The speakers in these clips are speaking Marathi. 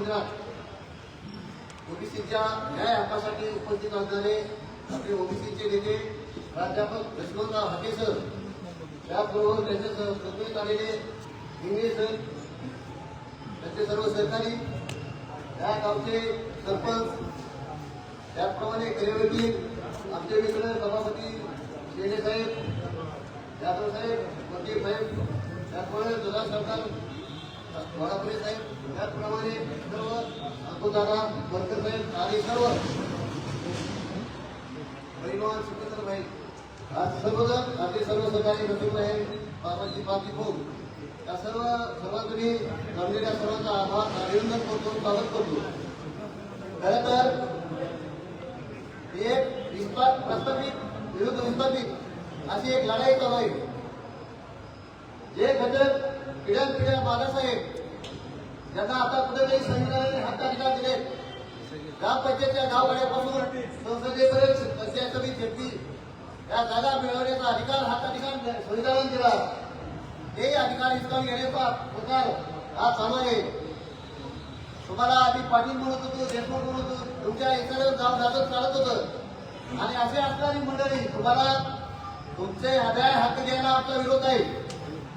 मंदिरात ओबीसीच्या न्याय हक्कासाठी उपस्थित असणारे आपले ओबीसीचे नेते प्राध्यापक यशवंतराव हाके सर, त्याबरोबर त्यांचे प्रथमित आलेले इंग्लिश सर, त्यांचे सर्व सहकारी, या गावचे सरपंच, त्याचप्रमाणे कलेवकील, आमचे मित्र सभापती शेणे साहेब, यादव साहेब, वकील साहेब, त्याचप्रमाणे दुधा सरकार वडापुरे साहेब, त्याचप्रमाणे सर्व अकोदादा वरकर साहेब आणि सर्व परिवार सुखकर भाई, आज सर्वजण आपले सर्व सहकारी नसीब आहे बाबाजी बाबी भोग, या सर्वांनी जमलेल्या सर्वांचा आभार अभिनंदन करतो, स्वागत करतो. खरं तर एक प्रस्थापित विरुद्ध विस्थापित अशी एक लढाई चालू आहे. जे घटक पिढ्यानपिढ्या बाळासाहेब ज्यांना आता कुठेतरी संविधानाने हक्काधिकार दिले, ग्रामपंचायतच्या गावगाड्यापासून संसदेपर्यंत पंचायत समिती शेती या जागा मिळवण्याचा अधिकार हक्काधिकार संविधानाने दिला. ते अधिकार हिसकावून घेण्याचा प्रकार हा चालू आहे. तुम्हाला आधी पाटील म्हणत होतो, देशमुख म्हणत होतो, तुमच्या इतर गाव जागत चालत होतं आणि असे असणारी मंडळी तुम्हाला तुमचे न्याय हक्क द्यायला आमचा विरोध आहे.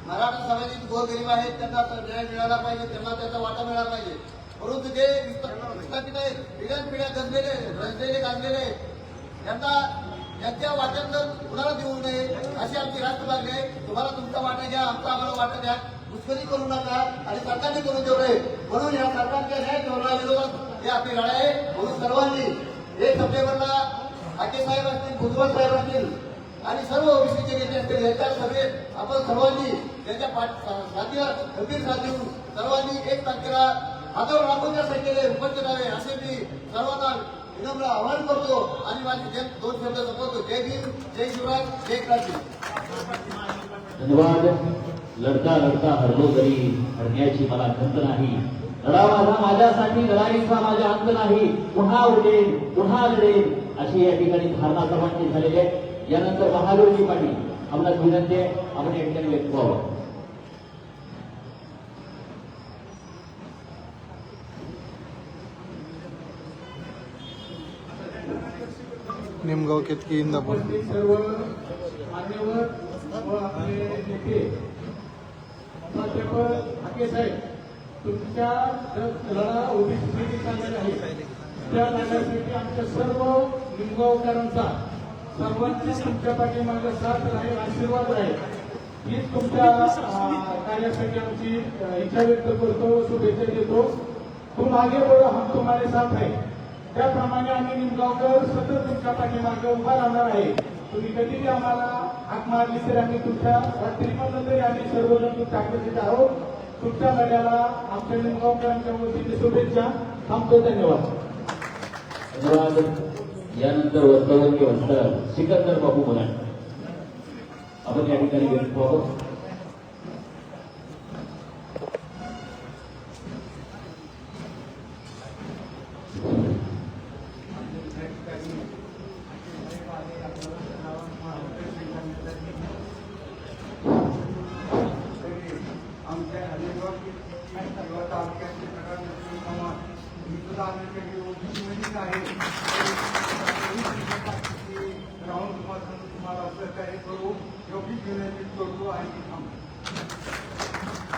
मराठा समाजातील गोरगरीब आहेत, त्यांना न्याय मिळाला पाहिजे, त्यांना त्याचा वाटा मिळाला पाहिजे. परंतु जे विस्थापित आहेत, पिढ्यानपिढ्या रंजलेले गांजलेले, त्यांना त्यांच्या वाट्यात कुणाला देऊ नये अशी आमची रास्त मागणी आहे. तुम्हाला तुमचा वाटा घ्या, आमचा आम्हाला वाटा द्या, घुसखोरी करू नका आणि सरकारने करून देऊ नये. म्हणून या सरकारच्या न्याय धोरणाविरोधात हे आपली लढाई आहे. म्हणून सर्वांनी 1 सप्टेंबरला हाके साहेब असतील, भुजबळ साहेब असतील आणि सर्व ओबीसीचे नेते असतील, यांच्या सभेत आपण सर्वांनी त्यांच्या साथीला गंभीर साथ देऊन सर्वांनी 1 तारखेला हातावर लाखोच्या संख्येने उपस्थित राहावे असे मी सर्वांना विनम्र आवाहन करतो आणि माझे 2 शब्द संपवतो. जय भीम, जय शिवराज, जय क्रांती. धन्यवाद. लढता लढता हरलो तरी हरण्याची मला खंत नाही. लढा माझा माझ्यासाठी, लढाईचा माझा अंत नाही. पुन्हा उडेल, पुन्हा लढेल अशी या ठिकाणी धारणा सर्वांची झालेली आहे. यानंतर महावीरजी पाटील आपल्याला विनंती आहे, आपण या ठिकाणी व्यक्त व्हावं. निमगाव केतकी इंदापूर सर्व मान्यवर व आपले नेते प्राध्यापक हाके साहेब, तुमच्या लढा ओबीसीसाठी चाललेला आहे, त्या लढ्यासाठी आमच्या सर्व निमगावकरांचा सर्वांची तुमच्या पाठीमागे साथ राहील, आशीर्वाद राहील. हीच तुमच्या कार्यासाठी आमची इच्छा व्यक्त करतो, शुभेच्छा देतो. तुम आगे बढो, हम तुम्हारे साथ आहे. त्याप्रमाणे आम्ही निमगावकर सतत तुमच्या पाठीमागे उभा राहणार आहे. तुम्ही कधीही आम्हाला हाक मारली तरी आम्ही तुमच्या रात्रीमधून तरी आम्ही सर्वजण तुमच्या उपस्थित आहोत. तुमच्या लढ्याला आमच्या निमगावकरांच्या वतीने शुभेच्छा. थांबतो. धन्यवाद. धन्यवाद. यानंतर वर्तवणूक म्हणतात सिकंदर बाबू मुलांड, आपण या ठिकाणी व्यक्त व्हावं.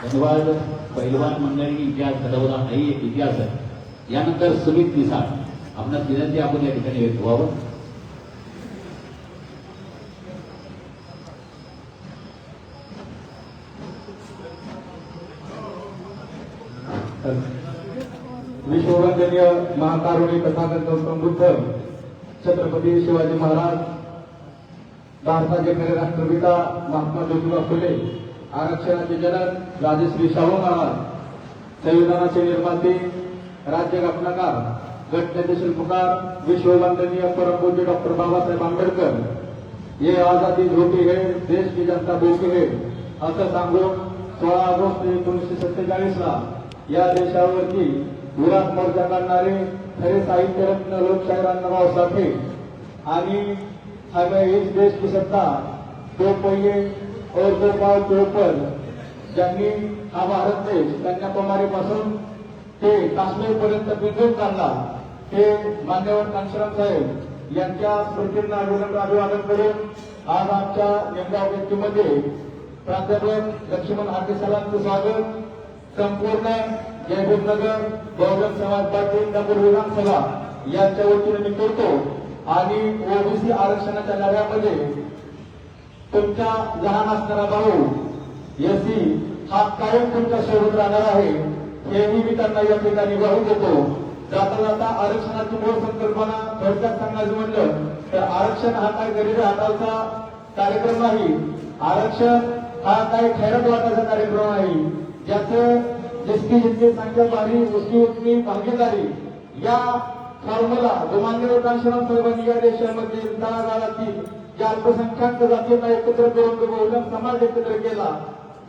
धन्यवाद. पैलवान मंडळी इतिहास घडवला नाही, एक इतिहास आहे. यानंतर सुमित निसाळ, आपणास विनंती आपण या ठिकाणी व्यक्त व्हावं. विश्ववंदनीय महाकारुणी तथागत गौतम बुद्ध छत्रपती शिवाजी महाराज, भारताचे खरे राष्ट्रपिता महात्मा ज्योतिबा फुले, आरक्षणाचे जनक राजश्री शाहू महाराज, संविधानाचे निर्माते, राज्य घटनाकार, घटनेचे शिल्पकार, विश्ववंदनीय परमपूज्य डॉक्टर बाबासाहेब आंबेडकर, ये आजादी झोटी है, देश की जनता भूखी है असं सांगून 16 ऑगस्ट 1947 ला या देशावरती विराट मोर्चा काढणारे खरे साहित्यरत्न लोकशाहीर अण्णाभाऊ साठे आणि हमें इस देश की सत्ता दो पहिए और दो पाव के ऊपर ज्यांनी हा भारत देश कन्याकुमारीपासून ते काश्मीरपर्यंत भिजवून काढला ते मान्यवर कांशीराम साहेब यांच्या स्मृतींना अभिवादन करून आज आमच्या निमगाव व्यक्तीमध्ये प्राध्यापक लक्ष्मण हाके सरांचं स्वागत संपूर्ण जयभीमनगर बहुजन समाज पार्टी इंदापूर विधानसभा यांच्या वतीने मी करतो आणि ओबीसी आरक्षणाच्या लढ्यामध्ये तुमचा लहान असणारा भाऊ एसी हा कायम तुमच्या सोबत राहणार आहे हेही मी त्यांना या ठिकाणी वाहून देतो. जाता जाता आरक्षणाची मूळ संकल्पना थोडक्यात सांगायचं म्हणलं तर आरक्षण हा काय गरिबी हाताळचा कार्यक्रम नाही. आरक्षण हा काही खैरत वाटायचा कार्यक्रम नाही. ज्याचं जिसकी जितकी संख्या वाढली उसकी उतनी भागीदारी या फॉर्म्युला जो मान्यवर कांशीराम साहेबांनी या देशामध्ये तळागाळातील ज्या अल्पसंख्याक जातींना एकत्र करून बहुजन समाज एकत्र केला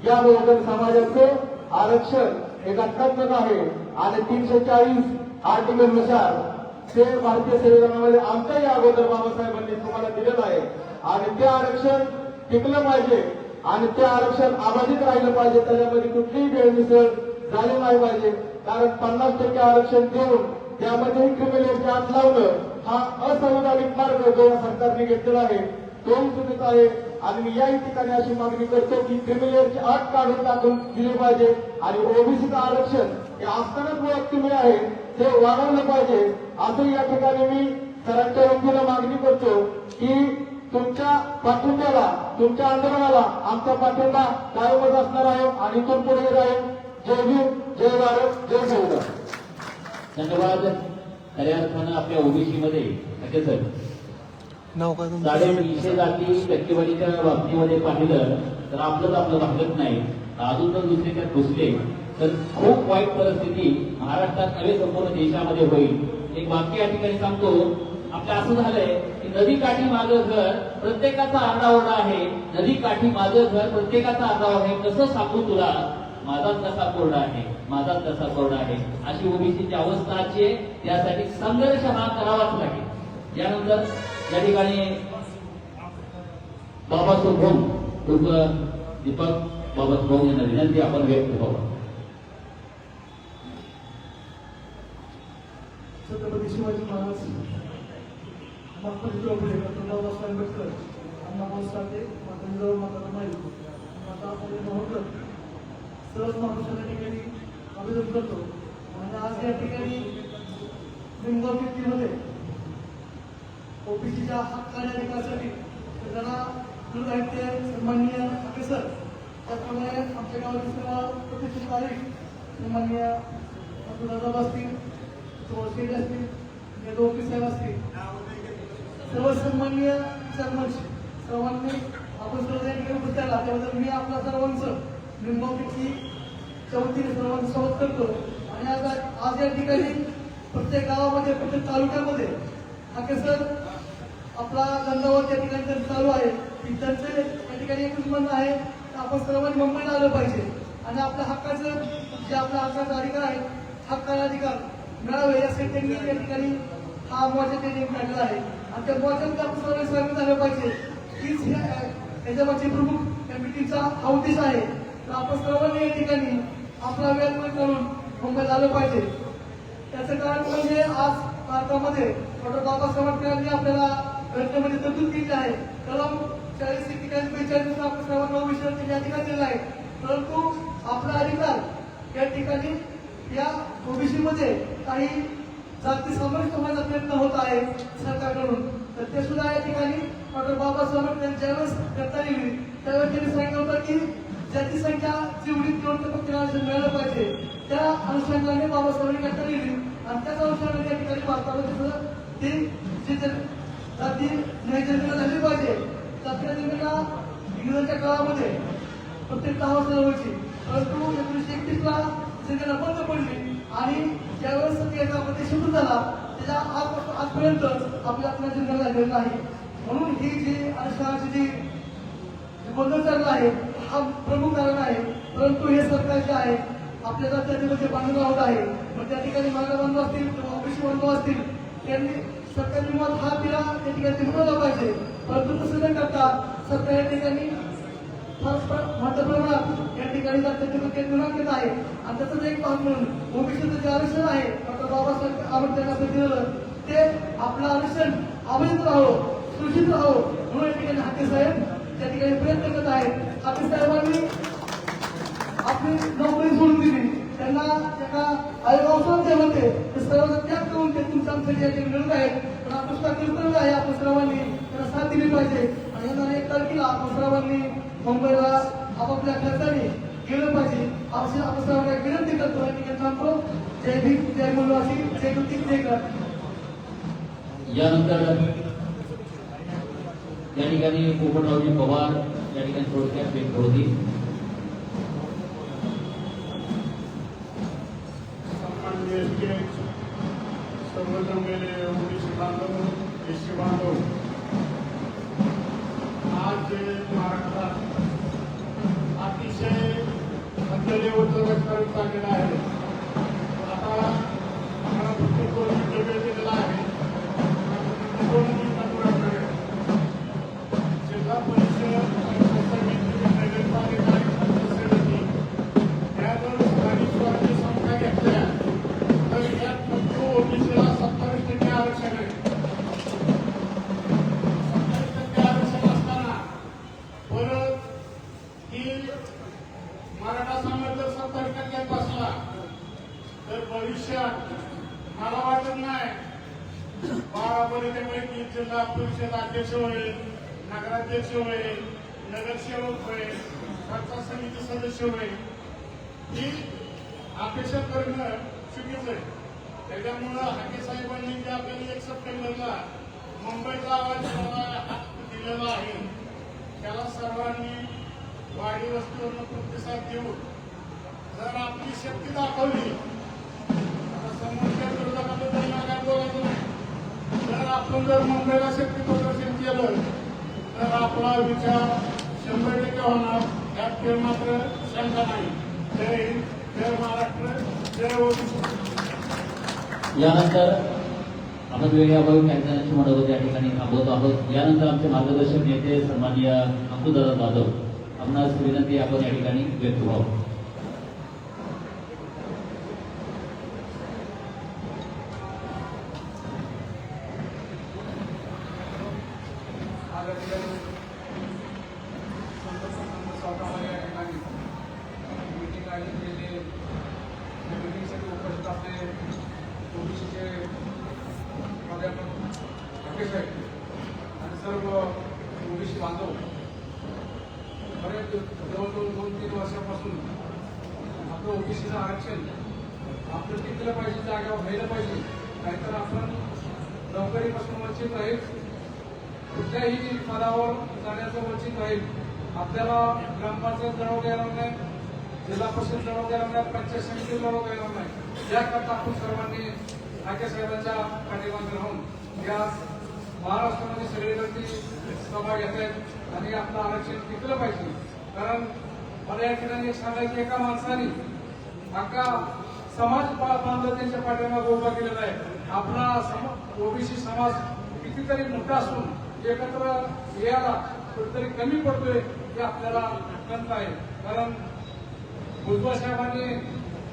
या बहुजन समाजाचं आरक्षण एक घटनात्मक आहे आणि 340 आर्टिकल नुसार ते भारतीय संविधानामध्ये आमच्याही अगोदर बाबासाहेबांनी तुम्हाला दिलेलं आहे आणि ते आरक्षण टिकलं पाहिजे आणि ते आरक्षण अबाधित राहिलं पाहिजे. त्याच्यामध्ये कुठलीही गैरमिसळ झाली नाही पाहिजे कारण 50% आरक्षण देऊन त्यामध्येही क्रिमिनलची आत लावणं हा असंवैधानिक मार्ग जो या सरकारने घेतलेला आहे तोही चुकीचा आहे आणि मी याही ठिकाणी अशी मागणी करतो की क्रिमिनलची आत काढून टाकून दिली पाहिजे आणि ओबीसीचं आरक्षण हे असतानाच मुळात तुम्ही आहे ते वाढवलं पाहिजे असं या ठिकाणी मी सरांच्या वतीनं मागणी करतो की तुमच्या पाठिंब्याला तुमच्या आंदोलनाला आमचा पाठिंबा कायमच असणार आहे आणि इथून पुढे राहील. जय भीम, जय भारत, जय संविधान. धन्यवाद. खऱ्या अर्थानं आपल्या ओबीसी मध्ये सर नाव काय तुमचं? 350 जाती टक्केवारीच्या बाबतीमध्ये पाहिलं तर आपलं भागत नाही. अजून जर दुसरे त्यात घुसले तर खूप वाईट परिस्थिती महाराष्ट्रात नव्हे संपूर्ण देशामध्ये होईल. एक वाक्य या ठिकाणी सांगतो. आपलं असं झालंय की नदी काठी माझं घर प्रत्येकाचा आरडाओरडा आहे. नदी काठी माझं घर प्रत्येकाचा आरडाओरडा आहे. कसं सांगू तुला माझा कसा कोरडा आहे, माझा कसा कोरडा आहे. अशी ओबीसीची अवस्था आहे. त्यासाठी संघर्ष हा करावाच लागेल. यानंतर या ठिकाणी बाबासाहेब भाऊ उर्फ दीपक बाबासाहेब भाऊ यांना विनंती आपण व्यक्त व्हावं. छत्रपती शिवाजी महाराज बाबासाहेब आंबेडकर अण्णाभाऊ साठे माता माई माता महोदय सर्व महापुरुषांच्या ठिकाणी अभिनंदन करतो आणि आज या ठिकाणी निमगाव व्यक्तीमध्ये ओबीसीच्या हक्क आणि अधिकारासाठी ज्यांना दूर आहेत ते सन्माननीय हाके सर त्याप्रमाणे आमच्या गावातील सर्व प्रतिष्ठित नागरिक सन्माननीय दादा असतील चौधरी असतील मेदोपी साहेब असतील सर्व सन्माननीय सरपंच सर्वांनी आपण सर्व या ठिकाणी उपस्थित आला त्याबद्दल मी आपल्या सर्वांचं निमगाव व्यक्तीच्या वतीने सर्वांचं स्वागत करतो. आणि आज या ठिकाणी प्रत्येक गावामध्ये प्रत्येक तालुक्यामध्ये हाके सर आपला धंदावर त्या ठिकाणी चालू आहे की त्यांचे या ठिकाणी एकच म्हणणं आहे की आपण सर्वांनी मुंबईला आलं पाहिजे आणि आपल्या हक्काचं जे आपल्या हक्काचा अधिकार आहे हक्काचा अधिकार मिळावे यासाठी त्यांनी या ठिकाणी हा मोर्चा त्यांनी काढलेला आहे आणि त्या मोर्चामध्ये आपण सर्वांनी सहभागी झालं पाहिजे हीच याच्यावरची प्रमुख कमिटीचा हा उद्देश आहे. तर आपण सर्वांनी या ठिकाणी आपला वेळ करून मुंबईला आलं पाहिजे. त्याचं कारण म्हणजे आज भारतामध्ये डॉक्टर बाबासाहेब आंबेडकरांनी आपल्याला घटनेमध्ये तरतूद केली आहे. कलम 40, 41, 42 आपण सर्वांना विषयाचे अधिकार दिला आहे. परंतु आपला अधिकार या ठिकाणी या ओबीसी मध्ये काही जाती समाविष्ट होण्याचा प्रयत्न होत आहे सरकारकडून. तर ते सुद्धा या ठिकाणी डॉक्टर बाबासाहेब आंबेडकर ज्यावेळेस करता येईल त्यावेळेस त्यांनी सांगितलं होतं की ज्याची संख्या जेवढी तेवढं फक्त आरक्षण मिळालं पाहिजे त्या अनुषंगाने बाबासाहेबांनी करता येईल आणि त्याच अनुषंगाने या ठिकाणी भारतामध्ये ती जी जाती न्यायजन्म झाली पाहिजे. जातीय जन्माला इंग्रजांच्या काळामध्ये प्रत्येक 10 वर्षाला व्हायची परंतु 1931 ला संख्या बंद पडली आणि ज्यावेळेस त्याच्यामध्ये सुरू झाला त्याच्या आजपर्यंत आपल्या जन्म झालेला नाही. म्हणून ही जी आरक्षणाची जी गोंधळ चालला आहे हा प्रमुख कारण आहे. परंतु हे सरकार जे आहे आपल्या जातीमध्ये बांधून राहत आहे मग त्या ठिकाणी मागण्या बांधव असतील किंवा ओबीसी बांधव असतील त्यांनी सरकारने हा तिला त्या ठिकाणी मिळवला पाहिजे. परंतु तसं न करता सरकार या ठिकाणी फार मोठ्या प्रमाणात या ठिकाणी त्यांच्या गुणांकित आहे आणि त्याचाच एक भाग म्हणून ओबीसीचं जे आरक्षण आहे डॉक्टर बाबासाहेब आंबेडकरांनी आपलं दिलेलं ते आपलं आरक्षण अवैध राहावं, सुरक्षित राहावं म्हणून या ठिकाणी हाके साहेब त्या ठिकाणी प्रयत्न करत आहेत. हाके साहेबांनी आपली नोकरी सोडून दिली, त्यांना एका आयोगावर होते ते सर्वांचा त्याग करून ते तुमच्या आमच्यासाठी या ठिकाणी लढत आहेत. पण आपण सुद्धा कर्तव्य आहे, आपण सर्वांनी त्यांना साथ दिली पाहिजे आणि येणाऱ्या 1 तारखेला आपण सर्वांनी मुंबईला आपापल्या खर्चाने गेलं पाहिजे. आपण सर्वांना विनंती करतो या ठिकाणी थांबतो. जय भीम, जय मूलवासी, जय कृती, जय कर. यानंतर या ठिकाणी पोपटरावजी पवार या ठिकाणी थोडक्यात व्यक्त होती. सर्व जमलेले ओबीसी बांधव, एससी बांधव, आज महाराष्ट्रात अतिशय लेवलचं राजकारण चाललेलं आहे. आता आम्हाला फक्त 2 मिनिटं वेळ दिलेला आहे. 2 मिनिटांवर जिल्हा परिषद नगरपालिका आणि पंचायत समिती या 2 स्थानिक स्वराज्य संस्था घेतल्या तर यात फक्त ओबीसीला 27% आरक्षण आहे. 27% आरक्षण असताना परत ही मराठा समाज जर 70% बसला तर भविष्यात मला वाटत नाही बाराबरीपैकी जिल्हा परिषद अध्यक्ष होईल, नगराध्यक्ष होईल, नगरसेवक होईल, पंचायत समिती सदस्य होईल. ही अपेक्षा करणं चुकीचं आहे. त्याच्यामुळं हाके साहेबांनी जे आपल्याला 1 सप्टेंबरला मुंबईचा आवाज दिलेला आहे त्याला सर्वांनी वाडी वस्तीवरून प्रतिसाद देऊन जर आपली शक्ती दाखवली, आता समोरच्या विरोधाबद्दल काय बोलायचं नाही, जर आपण जर मुंबईला शक्ती प्रदर्शन केलं तर आपला विचार 100% होणार, यात ते मात्र शंका नाही. जय हिंद, जय महाराष्ट्र, जय ओबीसी. यानंतर आपण वेगळ्या काही जणांची मनोगत या ठिकाणी थांबवत आहोत. यानंतर आमचे मार्गदर्शक नेते सन्माननीय अंकुदादा जाधव आपणास विनंती आपण या ठिकाणी व्यक्त व्हावं. मीटिंग आयोजित केली. मीटिंगसाठी उपस्थित आपले ओबीसीचे प्राध्यापक राकेश आहेत आणि सर्व ओबीसी बांधव बरेच जवळजवळ 2-3 वर्षापासून आपलं ओबीसीचं आरक्षण आपलं टिकलं पाहिजे, जागेवर व्हायला पाहिजे, नाहीतर आपण नोकरीपासून वंचित राहील, कुठल्याही पदावर जाण्याचं वंचित राहील. आपल्याला ग्रामपंचायत लढवता येणार नाही, जिल्हा परिषद लढवता येणार नाही, पंचायत समिती लढवता येणार नाही. याकरता आपण सर्वांनी हाके साहेबांच्या पाठीमागे राहून या महाराष्ट्रामध्ये सगळीकडे सभा घेत आहेत आणि आपलं आरक्षण टिकलं पाहिजे. कारण मला या ठिकाणी सांगायचं, एका माणसाने अख्खा समाज बांधव त्यांच्या पाठीमागे उभा केलेला आहे. आपला ओबीसी समाज कितीतरी मोठा असून एकत्र यायला कुठेतरी कमी पडतोय हे आपल्याला कळत आहे. कारण भुजबळ साहेबांनी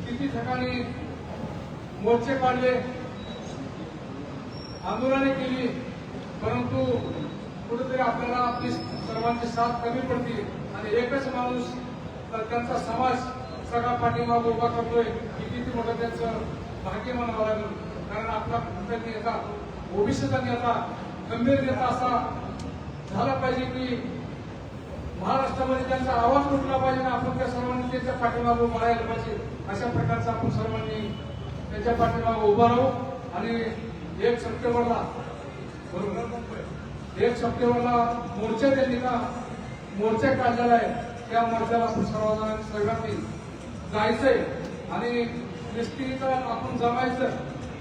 किती ठिकाणी मोर्चे काढले, आंदोलने केली, परंतु कुठेतरी आपल्याला आपली सर्वांची साथ कमी पडते आणि एकच माणूस तर त्यांचा समाज सगळा पाठीमागे उभा करतोय की किती मोठं त्यांचं भाग्य म्हणावं लागेल. कारण आपला नेता, ओबीसीचा नेता, गंभीर नेता असा झाला पाहिजे की महाराष्ट्रामध्ये त्यांचा आवाज उठला पाहिजे आणि आपण त्या सर्वांनी त्यांच्या पाठीमागे उभा राहायला पाहिजे. अशा प्रकारचा आपण सर्वांनी त्यांच्या पाठीमागे उभा राहू आणि 1 सप्टेंबरला मोर्चा त्यांनी मोर्चा काढलेला आहे. त्या मोर्चाला आपण सर्वांनी जायचंय आणि निश्चित आपण जमायचं.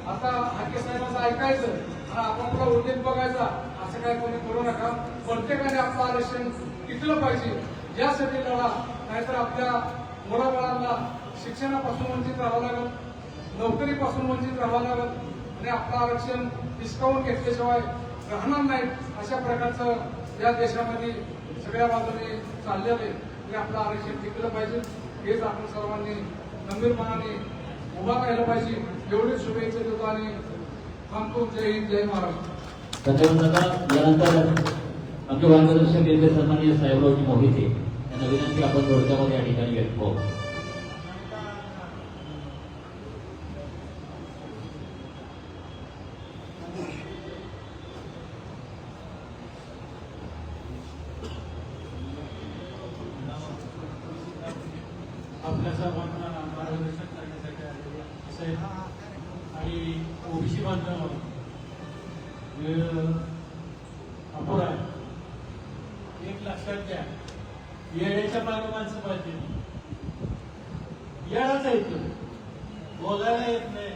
आता हाके साहेबांचं ऐकायचं आणि आपापला उद्योग बघायचा, असं काय कोणी करू नका. प्रत्येकाने आपलं आरक्षण टिकलं पाहिजे यासाठी लढा, नाहीतर आपल्या मुलाबाळांना शिक्षणापासून वंचित राहावं लागेल, नोकरीपासून वंचित राहावं लागेल आणि आपलं आरक्षण हिसकावून घेतल्याशिवाय राहणार नाही. अशा प्रकारचं या देशामध्ये सगळ्या बाजूने चाललेलं आहे. ते आपलं आरक्षण टिकलं पाहिजे. हेच आपण सर्वांनी गंभीरपणाने उभा राहिलं पाहिजे. एवढीच शुभेच्छा देतो आणि थांबतो. जय हिंद, जय महाराष्ट्र. धन्यवाद दादा. यानंतर आमचे मार्गदर्शक केंद्रीय सन्माननीय साहेबरावजी मोहिते यांना विनंती आपण थोडक्यामध्ये या ठिकाणी व्यक्त होऊ. आपल्या सर्वांना मार्गदर्शन करण्यासाठी आलेले असेल आणि ओबीसी बांधव वेळ अपुरा आहे. एक लक्षात घ्या, येण्याच्या मागे माणसं पाहिजे. येणाच आहे तो, बोलायला येत नाही,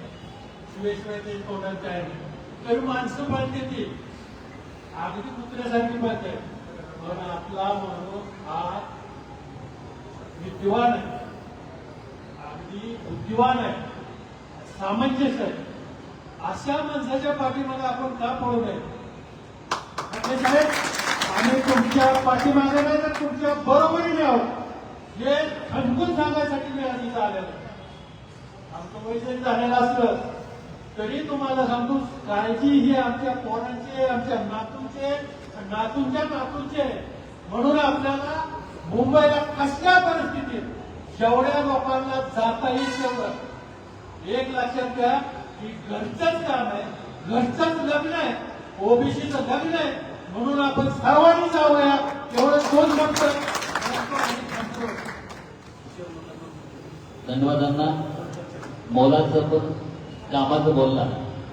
शिवाय ते तोंडात काय नाही, तर माणसं पाहिजे ती अगदी कुत्र्यासारखी पाहिजे. पण आपला माणूस हा विद्वान आहे, अगदी बुद्धिवान आहे, सामंजस्य आहे. अशा माणसाच्या पाठीमागे आपण का पडू नये? साहेब, आम्ही तुमच्या पाठीमागे नाही तर तुमच्या बरोबरीने आहोत हे ठणकून सांगण्यासाठी मी आधी आलेलो. आमचं वय जरी झालेलं असलं तरी तुम्हाला सांगतो, काळजी ही आमच्या पोरांची, आमच्या नातूंचे, नातूंच्या नातूंचे. म्हणून आपल्याला मुंबईला कसल्या परिस्थितीत जेवढ्या लोकांना जाता येईल तेवढं एक लक्षात घ्या की घरचंच काम आहे, घरचंच लग्न आहे, ओबीसीचं लग्न आहे. म्हणून आपण सर्वांनी जाऊया. एवढं 2 शब्द. धन्यवाद अण्णा. मोलाचं पण कामाचं बोलला.